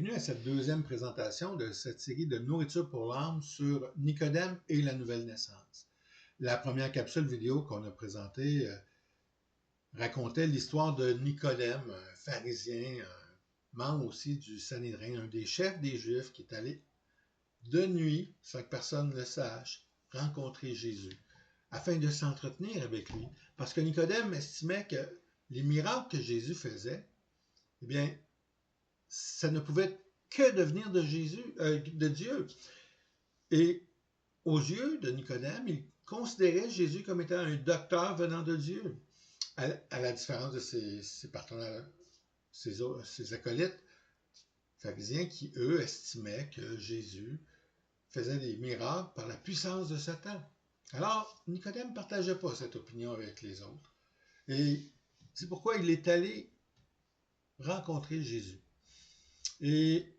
Bienvenue à cette deuxième présentation de cette série de nourriture pour l'âme sur Nicodème et la nouvelle naissance. La première capsule vidéo qu'on a présentée racontait l'histoire de Nicodème, un pharisien, un membre aussi du Sanhédrin, un des chefs des Juifs qui est allé de nuit, sans que personne ne le sache, rencontrer Jésus, afin de s'entretenir avec lui. Parce que Nicodème estimait que les miracles que Jésus faisait, eh bien, ça ne pouvait que devenir de de Dieu. Et aux yeux de Nicodème, il considérait Jésus comme étant un docteur venant de Dieu, à la différence de ses partenaires, ses acolytes pharisiens qui, eux, estimaient que Jésus faisait des miracles par la puissance de Satan. Alors, Nicodème ne partageait pas cette opinion avec les autres. Et c'est pourquoi il est allé rencontrer Jésus. Et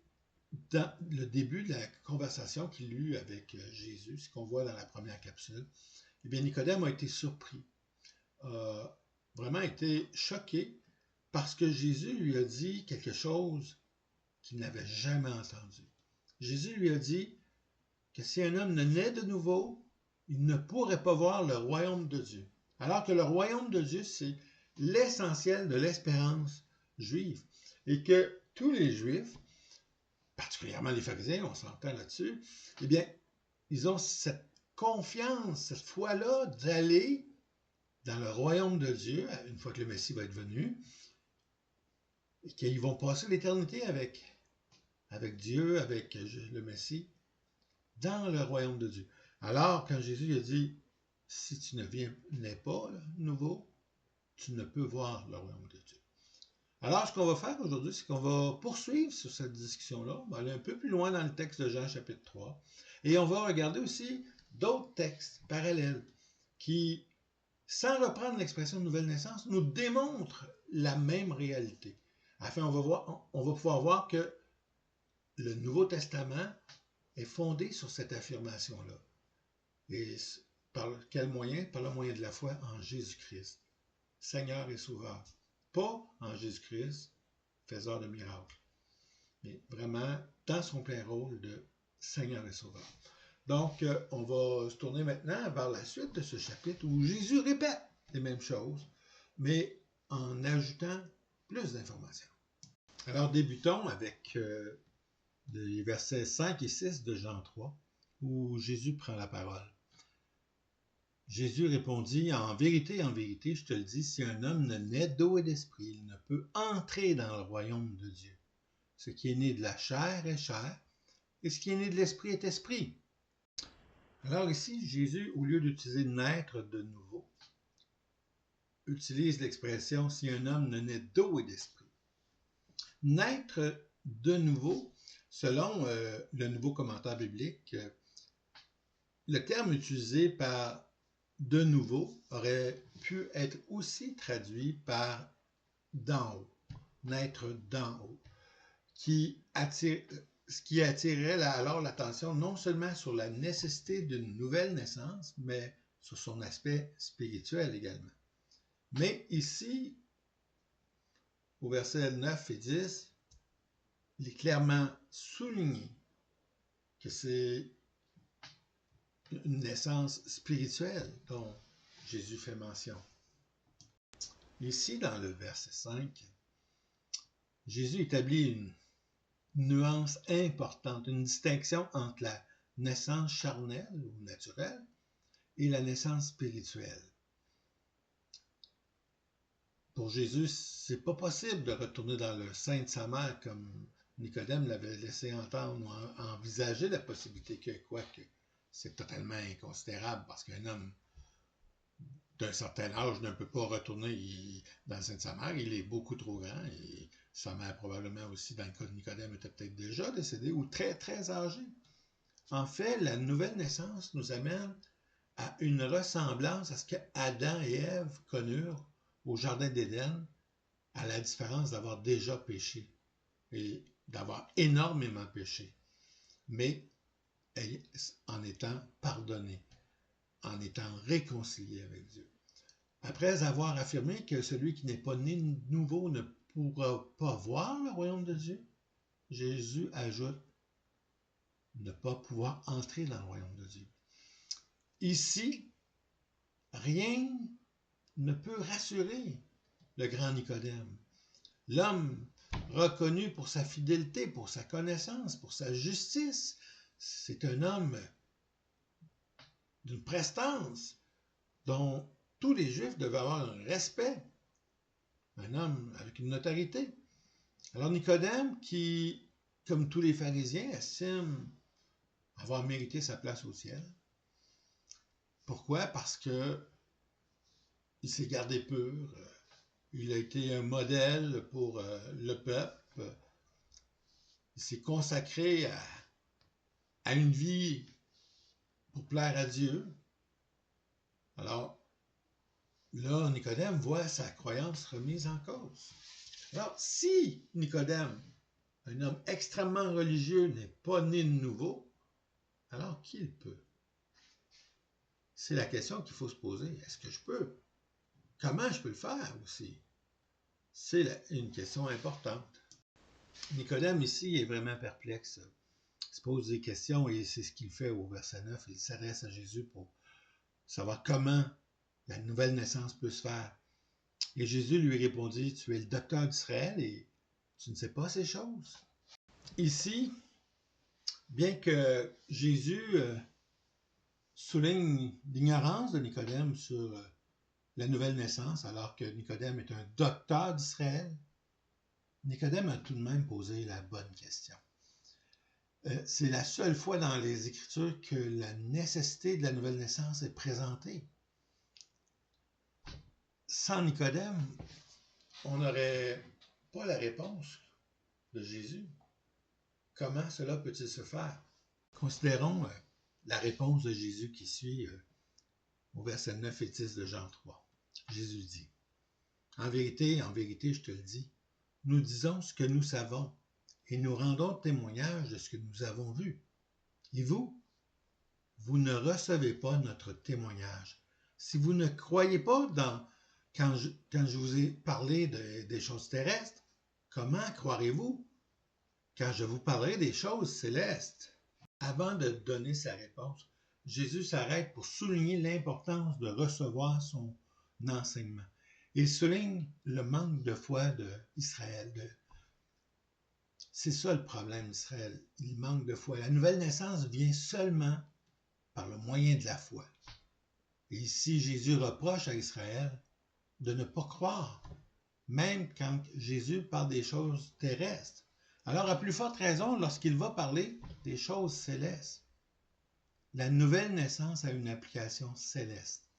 dans le début de la conversation qu'il eut avec Jésus, ce qu'on voit dans la première capsule, eh bien, Nicodème a été surpris, a vraiment été choqué parce que Jésus lui a dit quelque chose qu'il n'avait jamais entendu. Jésus lui a dit que si un homme ne naît de nouveau, il ne pourrait pas voir le royaume de Dieu. Alors que le royaume de Dieu, c'est l'essentiel de l'espérance juive. Et que tous les Juifs, particulièrement les pharisiens, on s'entend là-dessus, eh bien, ils ont cette confiance, cette foi-là d'aller dans le royaume de Dieu, une fois que le Messie va être venu, et qu'ils vont passer l'éternité avec Dieu, avec le Messie, dans le royaume de Dieu. Alors, quand Jésus a dit, si tu ne nais pas là, nouveau, tu ne peux voir le royaume de Dieu. Alors, ce qu'on va faire aujourd'hui, c'est qu'on va poursuivre sur cette discussion-là. On va aller un peu plus loin dans le texte de Jean chapitre 3. Et on va regarder aussi d'autres textes parallèles qui, sans reprendre l'expression de nouvelle naissance, nous démontrent la même réalité. Afin, on va pouvoir voir que le Nouveau Testament est fondé sur cette affirmation-là. Et par quel moyen? Par le moyen de la foi en Jésus-Christ, Seigneur et Sauveur. Pas en Jésus-Christ, faiseur de miracles, mais vraiment dans son plein rôle de Seigneur et Sauveur. Donc, on va se tourner maintenant vers la suite de ce chapitre où Jésus répète les mêmes choses, mais en ajoutant plus d'informations. Alors, débutons avec les versets 5 et 6 de Jean 3, où Jésus prend la parole. Jésus répondit, en vérité, je te le dis, si un homme ne naît d'eau et d'esprit, il ne peut entrer dans le royaume de Dieu. Ce qui est né de la chair est chair, et ce qui est né de l'esprit est esprit. Alors ici, Jésus, au lieu d'utiliser naître de nouveau, utilise l'expression si un homme ne naît d'eau et d'esprit. Naître de nouveau, selon le nouveau commentaire biblique, le terme utilisé par de nouveau aurait pu être aussi traduit par d'en haut, naître d'en haut, ce qui attirerait alors l'attention non seulement sur la nécessité d'une nouvelle naissance, mais sur son aspect spirituel également. Mais ici, au verset 9 et 10, il est clairement souligné que c'est une naissance spirituelle dont Jésus fait mention. Ici, dans le verset 5, Jésus établit une nuance importante, une distinction entre la naissance charnelle ou naturelle et la naissance spirituelle. Pour Jésus, c'est pas possible de retourner dans le sein de sa mère comme Nicodème l'avait laissé entendre ou envisager la possibilité quoique c'est totalement inconsidérable parce qu'un homme d'un certain âge ne peut pas retourner dans le sein de sa mère, il est beaucoup trop grand et sa mère probablement aussi, dans le cas de Nicodème, était peut-être déjà décédée ou très très âgée. En fait, la nouvelle naissance nous amène à une ressemblance à ce que Adam et Ève connurent au Jardin d'Éden, à la différence d'avoir déjà péché et d'avoir énormément péché, mais en étant pardonné, en étant réconcilié avec Dieu. Après avoir affirmé que celui qui n'est pas né de nouveau ne pourra pas voir le royaume de Dieu, Jésus ajoute ne pas pouvoir entrer dans le royaume de Dieu. Ici, rien ne peut rassurer le grand Nicodème. L'homme reconnu pour sa fidélité, pour sa connaissance, pour sa justice, c'est un homme d'une prestance dont tous les Juifs devaient avoir un respect, un homme avec une autorité. Alors Nicodème, qui, comme tous les pharisiens, estime avoir mérité sa place au ciel. Pourquoi? Parce que il s'est gardé pur, il a été un modèle pour le peuple, il s'est consacré à une vie pour plaire à Dieu. Alors, là, Nicodème voit sa croyance remise en cause. Alors, si Nicodème, un homme extrêmement religieux, n'est pas né de nouveau, alors qui il peut? C'est la question qu'il faut se poser. Est-ce que je peux? Comment je peux le faire aussi? C'est une question importante. Nicodème ici est vraiment perplexe. Il se pose des questions et c'est ce qu'il fait au verset 9. Il s'adresse à Jésus pour savoir comment la nouvelle naissance peut se faire. Et Jésus lui répondit, tu es le docteur d'Israël et tu ne sais pas ces choses. Ici, bien que Jésus souligne l'ignorance de Nicodème sur la nouvelle naissance, alors que Nicodème est un docteur d'Israël, Nicodème a tout de même posé la bonne question. C'est la seule fois dans les Écritures que la nécessité de la nouvelle naissance est présentée. Sans Nicodème, on n'aurait pas la réponse de Jésus. Comment cela peut-il se faire? Considérons la réponse de Jésus qui suit au verset 9 et 10 de Jean 3. Jésus dit, en vérité, je te le dis, nous disons ce que nous savons et nous rendons témoignage de ce que nous avons vu. Et vous, vous ne recevez pas notre témoignage. Si vous ne croyez pas quand je vous ai parlé des choses terrestres, comment croirez-vous quand je vous parlerai des choses célestes? Avant de donner sa réponse, Jésus s'arrête pour souligner l'importance de recevoir son enseignement. Il souligne le manque de foi d'Israël. C'est ça le problème d'Israël. Il manque de foi. La nouvelle naissance vient seulement par le moyen de la foi. Et ici, Jésus reproche à Israël de ne pas croire, même quand Jésus parle des choses terrestres. Alors, à plus forte raison, lorsqu'il va parler des choses célestes. La nouvelle naissance a une application céleste.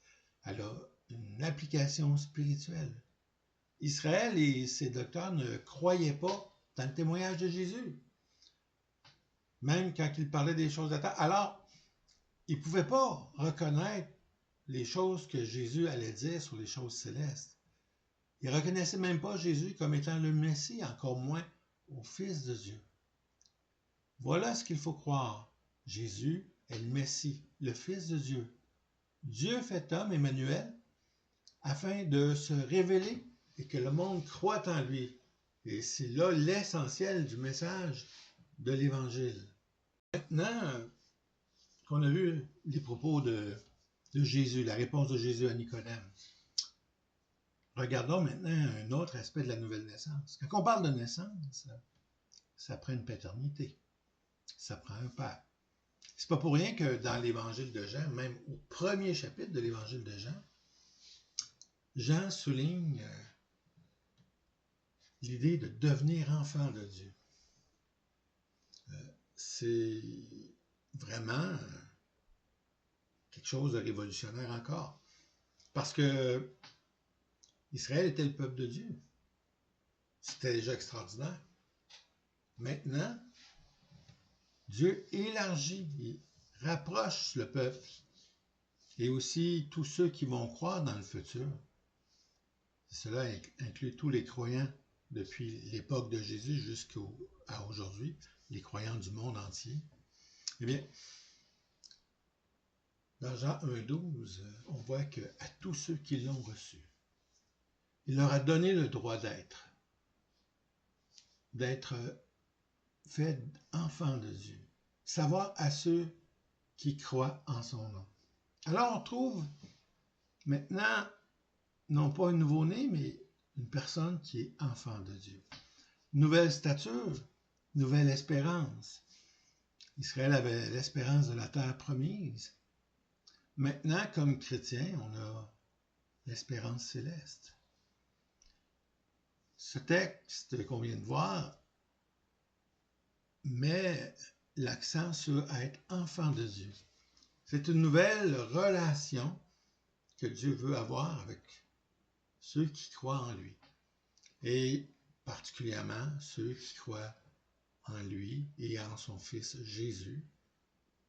Elle a une application spirituelle. Israël et ses docteurs ne croyaient pas dans le témoignage de Jésus. Même quand il parlait des choses de terre. Alors, ils ne pouvaient pas reconnaître les choses que Jésus allait dire sur les choses célestes. Ils ne reconnaissaient même pas Jésus comme étant le Messie, encore moins au Fils de Dieu. Voilà ce qu'il faut croire. Jésus est le Messie, le Fils de Dieu. Dieu fait homme, Emmanuel, afin de se révéler et que le monde croit en lui. Et c'est là l'essentiel du message de l'Évangile. Maintenant qu'on a vu les propos de Jésus, la réponse de Jésus à Nicodème, regardons maintenant un autre aspect de la nouvelle naissance. Quand on parle de naissance, ça prend une paternité, ça prend un père. C'est pas pour rien que dans l'Évangile de Jean, même au premier chapitre de l'Évangile de Jean, Jean souligne l'idée de devenir enfant de Dieu. C'est vraiment quelque chose de révolutionnaire encore. Parce que Israël était le peuple de Dieu. C'était déjà extraordinaire. Maintenant, Dieu élargit et rapproche le peuple et aussi tous ceux qui vont croire dans le futur. Cela inclut tous les croyants depuis l'époque de Jésus jusqu'à aujourd'hui, les croyants du monde entier. Eh bien, dans Jean 1,12, on voit qu'à tous ceux qui l'ont reçu, il leur a donné le droit d'être fait enfants de Dieu. Savoir à ceux qui croient en son nom. Alors on trouve maintenant, non pas un nouveau-né, mais une personne qui est enfant de Dieu. Nouvelle stature, nouvelle espérance. Israël avait l'espérance de la terre promise. Maintenant, comme chrétien, on a l'espérance céleste. Ce texte qu'on vient de voir met l'accent sur être enfant de Dieu. C'est une nouvelle relation que Dieu veut avoir avec ceux qui croient en lui. Et particulièrement ceux qui croient en lui et en son Fils Jésus,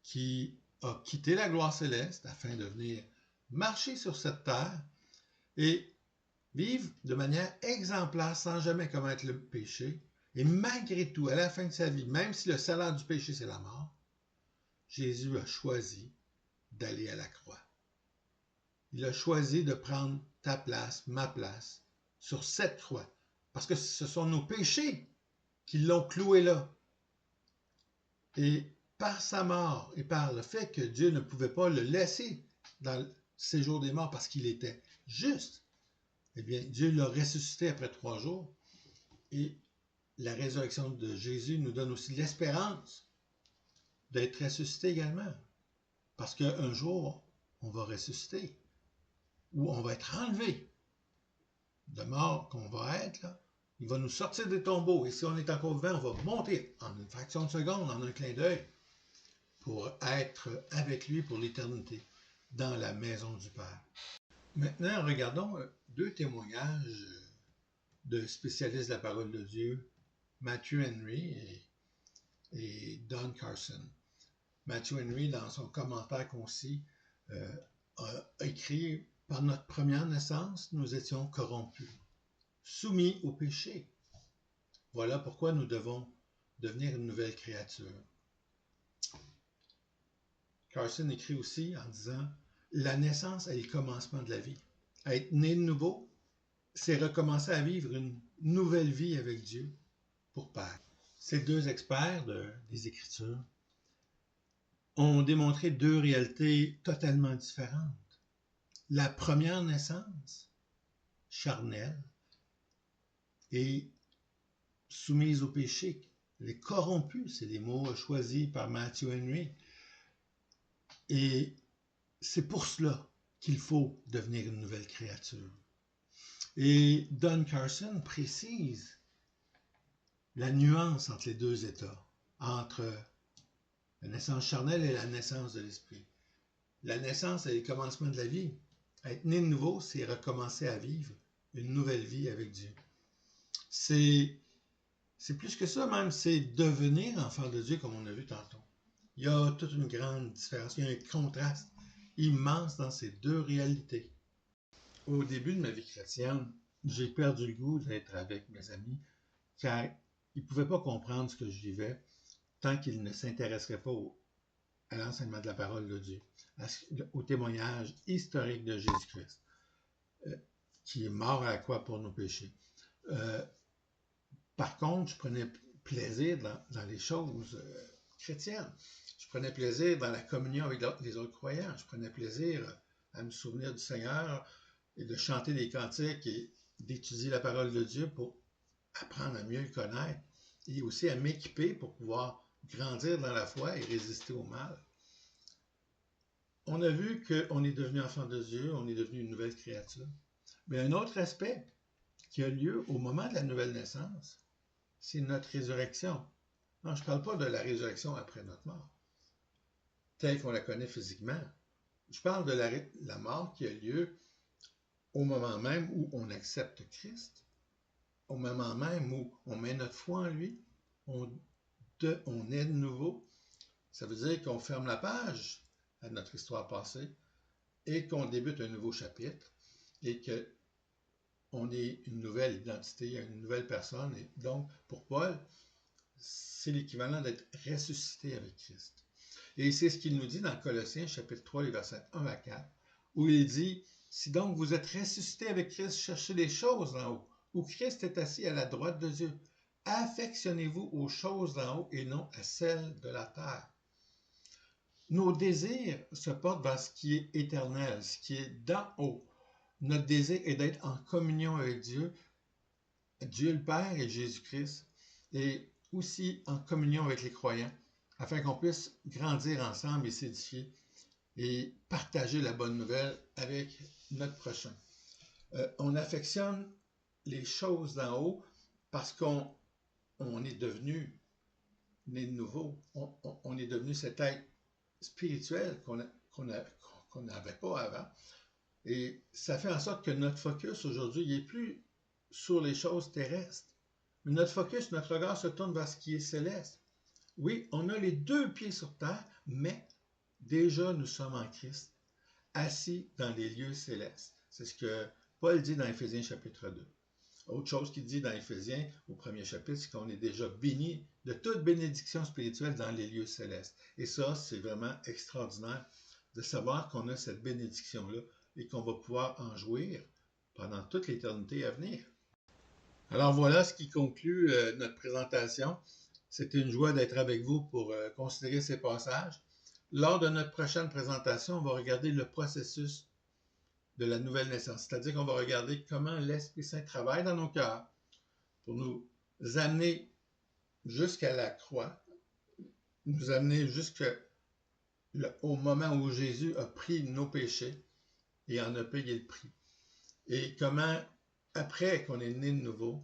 qui a quitté la gloire céleste afin de venir marcher sur cette terre et vivre de manière exemplaire sans jamais commettre le péché. Et malgré tout, à la fin de sa vie, même si le salaire du péché, c'est la mort, Jésus a choisi d'aller à la croix. Il a choisi de prendre ta place, ma place, sur cette croix. Parce que ce sont nos péchés qui l'ont cloué là. Et par sa mort et par le fait que Dieu ne pouvait pas le laisser dans le séjour des morts parce qu'il était juste, eh bien, Dieu l'a ressuscité après 3 jours. Et la résurrection de Jésus nous donne aussi l'espérance d'être ressuscité également. Parce qu'un jour, on va ressusciter. Ou on va être enlevé. De mort qu'on va être, là, il va nous sortir des tombeaux. Et si on est encore vivant, on va monter en une fraction de seconde, en un clin d'œil, pour être avec lui pour l'éternité, dans la maison du Père. Maintenant, regardons 2 témoignages de spécialistes de la parole de Dieu, Matthew Henry et Don Carson. Matthew Henry, dans son commentaire concis, a écrit « Par notre première naissance, nous étions corrompus, soumis au péché. Voilà pourquoi nous devons devenir une nouvelle créature. » Carson écrit aussi en disant « La naissance est le commencement de la vie. Être né de nouveau, c'est recommencer à vivre une nouvelle vie avec Dieu pour Père. » Ces 2 experts des Écritures ont démontré 2 réalités totalement différentes. La première naissance, charnelle, est soumise au péché. Elle est corrompue, c'est les mots choisis par Matthew Henry. Et c'est pour cela qu'il faut devenir une nouvelle créature. Et Don Carson précise la nuance entre les 2 états, entre la naissance charnelle et la naissance de l'esprit. La naissance est le commencement de la vie. Être né de nouveau, c'est recommencer à vivre une nouvelle vie avec Dieu. C'est plus que ça même, c'est devenir enfant de Dieu comme on a vu tantôt. Il y a toute une grande différence, il y a un contraste immense dans ces 2 réalités. Au début de ma vie chrétienne, j'ai perdu le goût d'être avec mes amis car ils ne pouvaient pas comprendre ce que je vivais tant qu'ils ne s'intéresseraient pas à l'enseignement de la parole de Dieu, au témoignage historique de Jésus-Christ, qui est mort à la croix pour nos péchés. Par contre, je prenais plaisir dans les choses chrétiennes. Je prenais plaisir dans la communion avec les autres croyants. Je prenais plaisir à me souvenir du Seigneur et de chanter des cantiques et d'étudier la parole de Dieu pour apprendre à mieux le connaître et aussi à m'équiper pour pouvoir grandir dans la foi et résister au mal. On a vu qu'on est devenu enfant de Dieu, on est devenu une nouvelle créature. Mais un autre aspect qui a lieu au moment de la nouvelle naissance, c'est notre résurrection. Non, je ne parle pas de la résurrection après notre mort, telle qu'on la connaît physiquement. Je parle de la mort qui a lieu au moment même où on accepte Christ, au moment même où on met notre foi en lui, on est de nouveau. Ça veut dire qu'on ferme la page à notre histoire passée et qu'on débute un nouveau chapitre et qu'on est une nouvelle identité, une nouvelle personne. Et donc, pour Paul, c'est l'équivalent d'être ressuscité avec Christ. Et c'est ce qu'il nous dit dans Colossiens, chapitre 3, les versets 1 à 4, où il dit « Si donc vous êtes ressuscité avec Christ, cherchez les choses en haut, où Christ est assis à la droite de Dieu. affectionnez-vous aux choses d'en haut et non à celles de la terre. Nos désirs se portent vers ce qui est éternel, ce qui est d'en haut. Notre désir est d'être en communion avec Dieu, Dieu le Père et Jésus-Christ, et aussi en communion avec les croyants, afin qu'on puisse grandir ensemble et s'édifier et partager la bonne nouvelle avec notre prochain. On affectionne les choses d'en haut parce qu'on est devenu né de nouveau. On est devenu cet être spirituel qu'on n'avait pas avant. Et ça fait en sorte que notre focus aujourd'hui n'est plus sur les choses terrestres. Mais notre focus, notre regard se tourne vers ce qui est céleste. Oui, on a les 2 pieds sur terre, mais déjà nous sommes en Christ, assis dans les lieux célestes. C'est ce que Paul dit dans Éphésiens chapitre 2. Autre chose qu'il dit dans Éphésiens au 1er chapitre, c'est qu'on est déjà béni de toute bénédiction spirituelle dans les lieux célestes. Et ça, c'est vraiment extraordinaire de savoir qu'on a cette bénédiction-là et qu'on va pouvoir en jouir pendant toute l'éternité à venir. Alors voilà ce qui conclut notre présentation. C'était une joie d'être avec vous pour considérer ces passages. Lors de notre prochaine présentation, on va regarder le processus de la nouvelle naissance. C'est-à-dire qu'on va regarder comment l'Esprit Saint travaille dans nos cœurs pour nous amener jusqu'à la croix, nous amener jusqu'au moment où Jésus a pris nos péchés et en a payé le prix. Et comment, après qu'on est né de nouveau,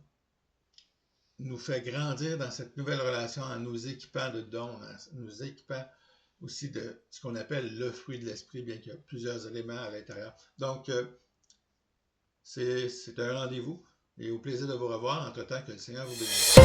nous fait grandir dans cette nouvelle relation en nous équipant de dons, en nous équipant aussi de ce qu'on appelle le fruit de l'esprit, bien qu'il y ait plusieurs éléments à l'intérieur. Donc, c'est un rendez-vous et au plaisir de vous revoir. Entre-temps, que le Seigneur vous bénisse.